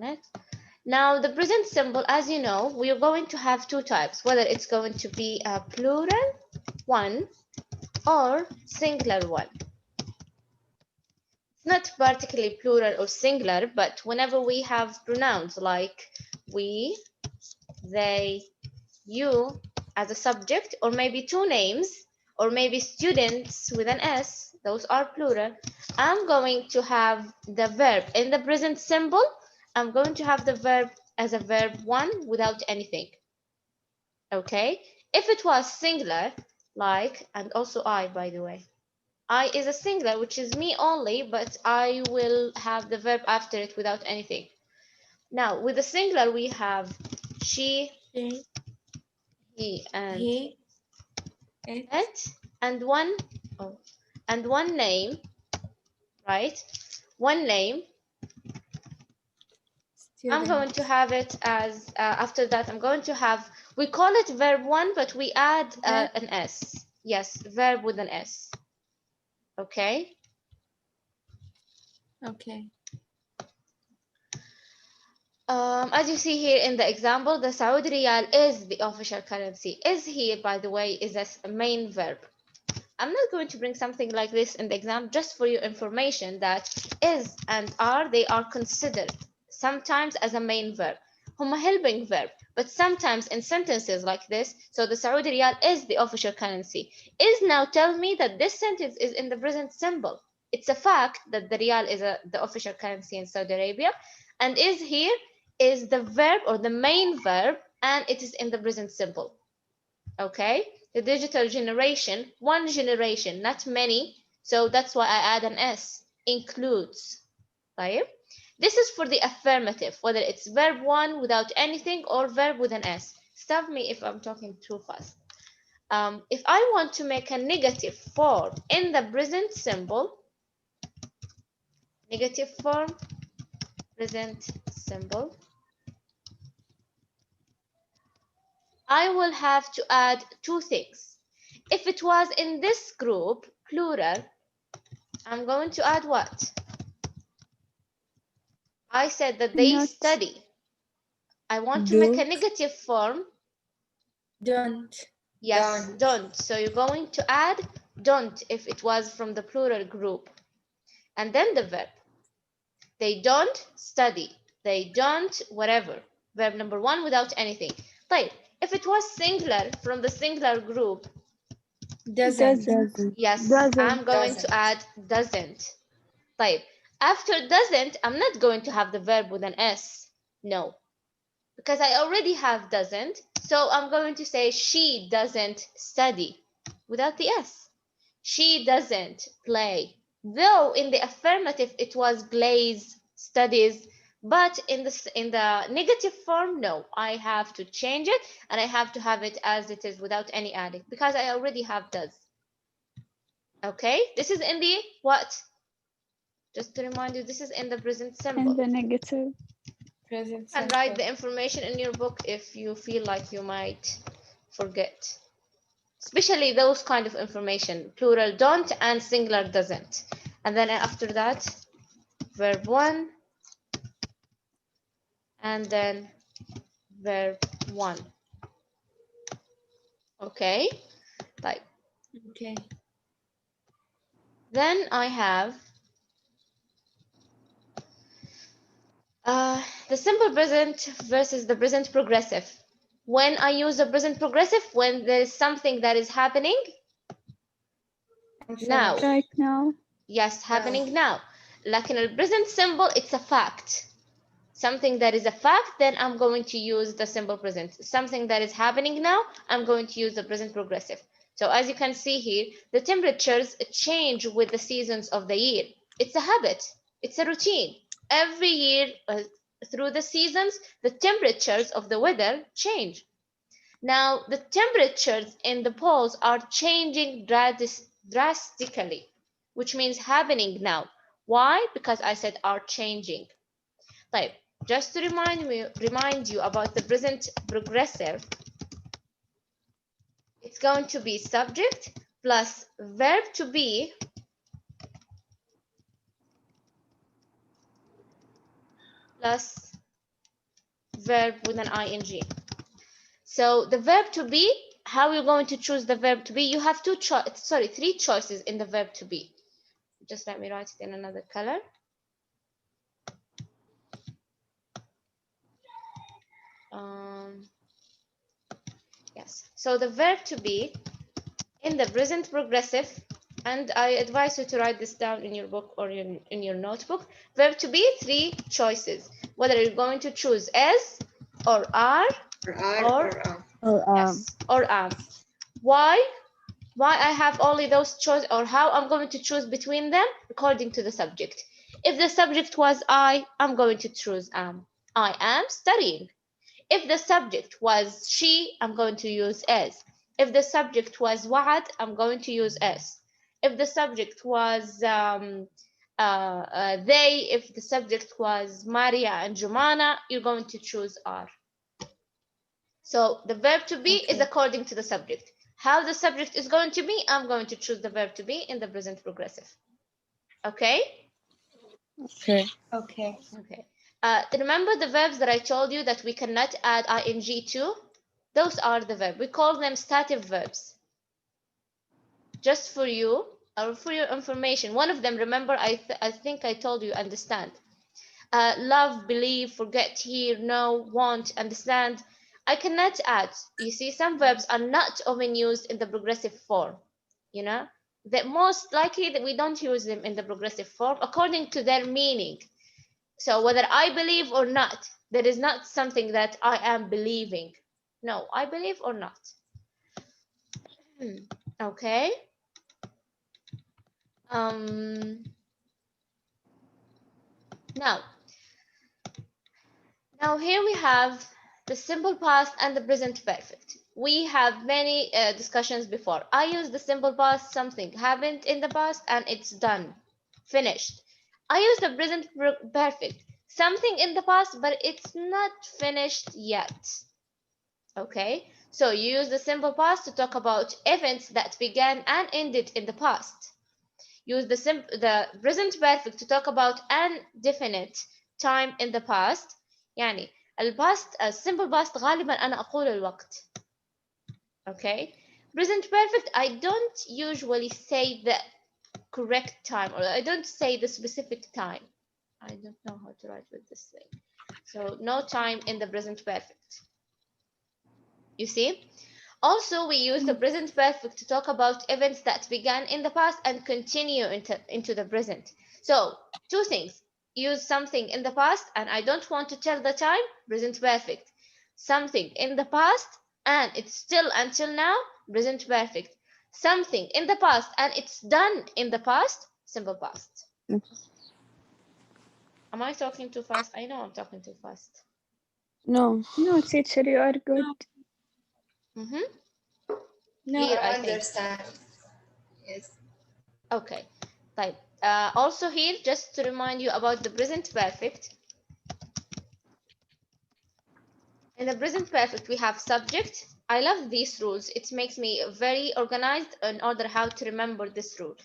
Right. Now, the present simple, as you know, we are going to have two types, whether it's going to be a plural one or singular one. It's not particularly plural or singular, but whenever we have pronouns like we, they, you as a subject, or maybe two names, or maybe students with an S, those are plural, I'm going to have the verb in the present simple. I'm going to have the verb as a verb one without anything. Okay? If it was singular, like, and also I, by the way. I is a singular, which is me only, but I will have the verb after it without anything. Now, with the singular, we have she, he, and it, and one name, right? One name. I'm going to have it as, after that, I'm going to have, we call it verb one, but we add an S. Yes, verb with an S. Okay? Okay. As you see here in the example, the Saudi Riyal is the official currency. Is here, by the way, is a main verb. I'm not going to bring something like this in the exam, just for your information that is and are, they are considered sometimes as a main verb. هما helping verb, but sometimes in sentences like this, so the Saudi Riyal is the official currency. Is now tell me that this sentence is in the present simple. It's a fact that the Riyal is the official currency in Saudi Arabia, and is here is the verb or the main verb, and it is in the present simple. Okay? The digital generation, one generation, not many. So that's why I add an S, includes. Right? This is for the affirmative, whether it's verb one without anything or verb with an S. Stop me if I'm talking too fast. If I want to make a negative form in the present simple, negative form, present simple, I will have to add two things. If it was in this group, plural, I'm going to add what? I said that they Not study. I want to do. make a negative form. Don't. Yes, don't. So you're going to add don't if it was from the plural group. And then the verb. They don't study. They don't whatever. Verb number one without anything. Right. If it was singular from the singular group, Doesn't. yes, Doesn't. I'm going to add doesn't. Right. After doesn't, I'm not going to have the verb with an S. No. Because I already have doesn't. So I'm going to say she doesn't study without the S. She doesn't play. Though in the affirmative it was plays, studies, but in the negative form, no, I have to change it and I have to have it as it is without any adding because I already have does. Okay, this is in the what? Just to remind you, this is in the present simple. And the negative. Present And simple. write the information in your book if you feel like you might forget. Especially those kind of information, plural don't and singular doesn't. And then after that, verb one, and then verb one. Okay, like. Okay. Then I have the simple present versus the present progressive. When I use the present progressive, when there is something that is happening now. Like now. Yes, happening now. Like in the present simple, it's a fact. Something that is a fact, then I'm going to use the simple present. Something that is happening now, I'm going to use the present progressive. So as you can see here, the temperatures change with the seasons of the year. It's a habit. It's a routine. Every year, through the seasons, the temperatures of the weather change. Now, the temperatures in the poles are changing drastically, which means happening now. Why? Because I said are changing. Like, just to remind you about the present progressive, it's going to be subject plus verb to be plus verb with an ing. So the verb to be, how you're going to choose the verb to be? You have three choices in the verb to be. Just let me write it in another color. Yes. So the verb to be in the present progressive, and I advise you to write this down in your book or in your notebook. Verb to be, three choices. Whether you're going to choose as or are or yes or am. Why I have only those choices, or how I'm going to choose between them according to the subject. If the subject was I'm going to choose am. I am studying. If the subject was she, I'm going to use as. If the subject was wa'ad, I'm going to use as. If the subject was they, if the subject was Maria and Jumana, you're going to choose are. So the verb to be is according to the subject. How the subject is going to be, I'm going to choose the verb to be in the present progressive. Okay? Okay. Remember the verbs that I told you that we cannot add ing to? Those are the verbs. We call them stative verbs. Just for you, or for your information. One of them, remember, I think I told you, understand. Love, believe, forget, hear, know, want, understand. I cannot add. You see, some verbs are not often used in the progressive form. You know, that most likely that we don't use them in the progressive form according to their meaning. So whether I believe or not, there is not something that I am believing. No, I believe or not. Okay. Now here we have the simple past and the present perfect. We have many discussions before. I use the simple past, something happened in the past and it's done, finished. I use the present perfect, something in the past but it's not finished yet. Okay, so you use the simple past to talk about events that began and ended in the past. Use the present perfect to talk about an definite time in the past. يعني الباست simple past غالبا أنا أقول الوقت. Okay, present perfect I don't usually say the correct time, or I don't say the specific time. I don't know how to write with this thing. So no time in the present perfect. You see? Also, we use the present perfect to talk about events that began in the past and continue into the present. So, two things. Use something in the past, and I don't want to tell the time, present perfect. Something in the past, and it's still until now, present perfect. Something in the past, and it's done in the past, simple past. Am I talking too fast? I know I'm talking too fast. No, teacher, you are good. No, Clear, I I think. understand. Yes. Okay. Type. Also here, just to remind you about the present perfect. In the present perfect, we have subject. I love these rules. It makes me very organized in order how to remember this rule.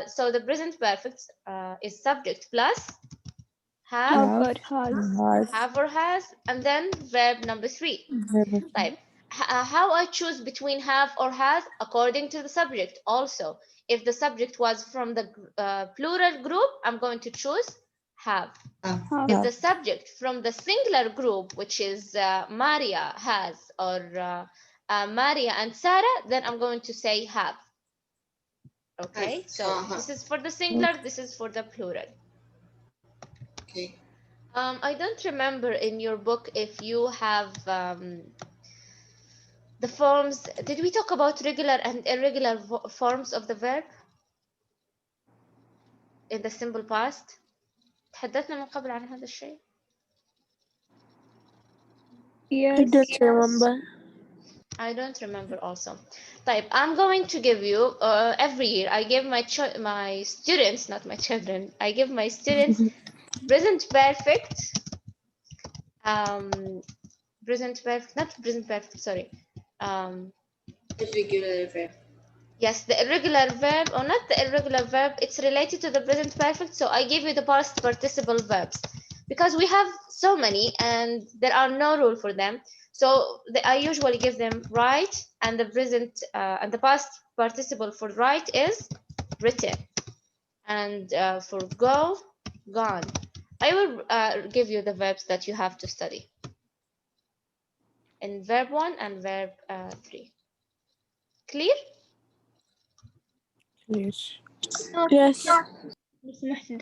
So the present perfect is subject plus have or has, and then verb number 3. Type. How I choose between have or has according to the subject. Also, if the subject was from the plural group, I'm going to choose have. If the subject from the singular group, which is Maria has, or Maria and Sarah, then I'm going to say have. Okay, so this is for the singular, this is for the plural. Okay. I don't remember in your book if you have the forms. Did we talk about regular and irregular forms of the verb in the simple past? تحدثنا من قبل عن هذا الشيء. Yes. I don't remember. I don't remember also. Type. I'm going to give you every year. I give my students, not my children. I give my students present perfect. Present perfect, not present perfect. Sorry. Irregular verb. Yes, the irregular verb, or not the irregular verb. It's related to the present perfect. So I give you the past participle verbs. because we have so many and there are no rule for them. So I usually give them write, and the present and the past participle for write is written, and for go, gone. I will give you the verbs that you have to study in verb 1 and verb 3. Clear? ليش؟ Yes. لو سمحت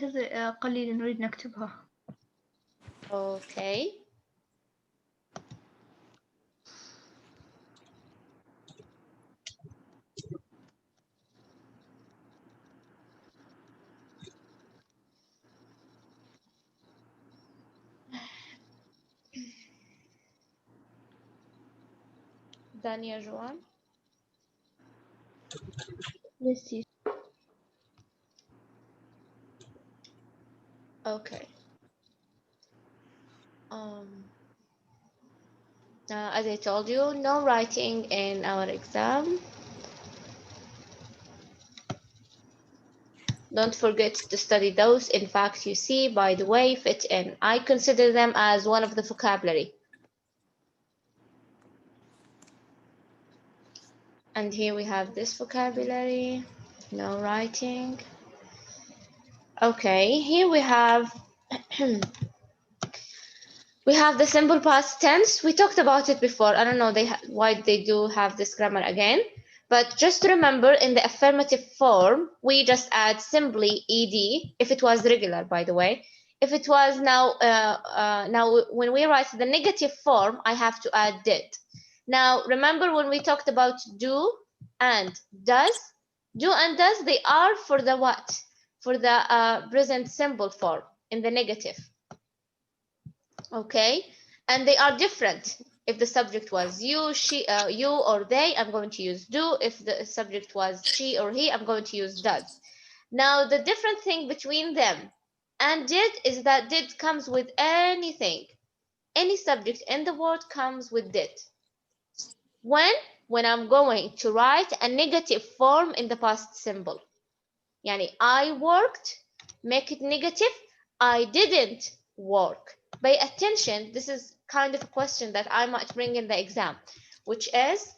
قليلا نريد نكتبها. Okay. Dania Joan. Yes, yes. Okay. As I told you, no writing in our exam. Don't forget to study those. In fact, you see, by the way, fit in. I consider them as one of the vocabulary. And here we have this vocabulary, no writing. Okay, here we have we have the simple past tense. We talked about it before. I don't know why they do have this grammar again. But just remember, in the affirmative form, we just add simply ed, if it was regular, by the way. If it was now when we write the negative form, I have to add did. Now, remember when we talked about do and does? Do and does, they are for the what? For the present simple form in the negative. Okay, and they are different. If the subject was you, she, you or they, I'm going to use do. If the subject was she or he, I'm going to use does. Now, the different thing between them and did is that did comes with anything. Any subject in the word comes with did. When I'm going to write a negative form in the past simple. Yani I worked, make it negative. I didn't work. Pay attention. This is kind of a question that I might bring in the exam, which is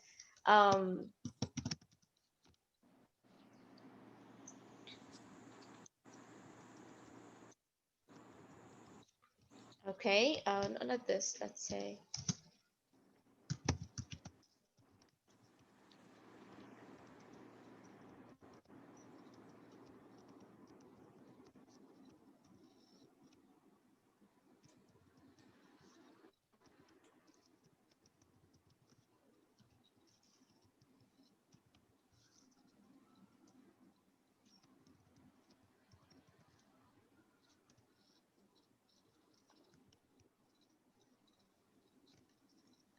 okay, not this, let's say.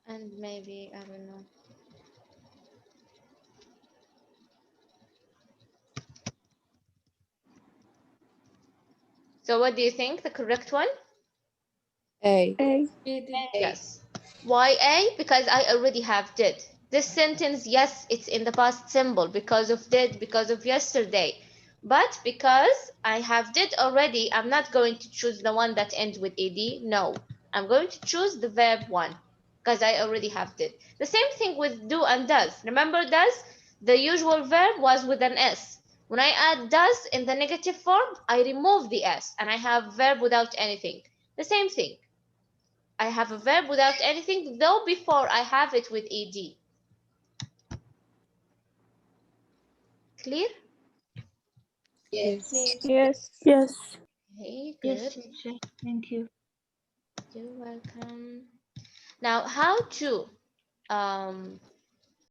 And maybe, I don't know. So what do you think the correct one? A. Yes. Why A? Because I already have did. This sentence, yes, it's in the past simple because of did, because of yesterday. But because I have did already, I'm not going to choose the one that ends with ed. No, I'm going to choose the verb one because I already have did. The same thing with do and does. Remember does? The usual verb was with an S. When I add does in the negative form, I remove the S and I have verb without anything. The same thing. I have a verb without anything, though before I have it with ed. Clear? Yes. Yes. Yes. Okay, good. Yes, teacher. Thank you. You're welcome. Now, how to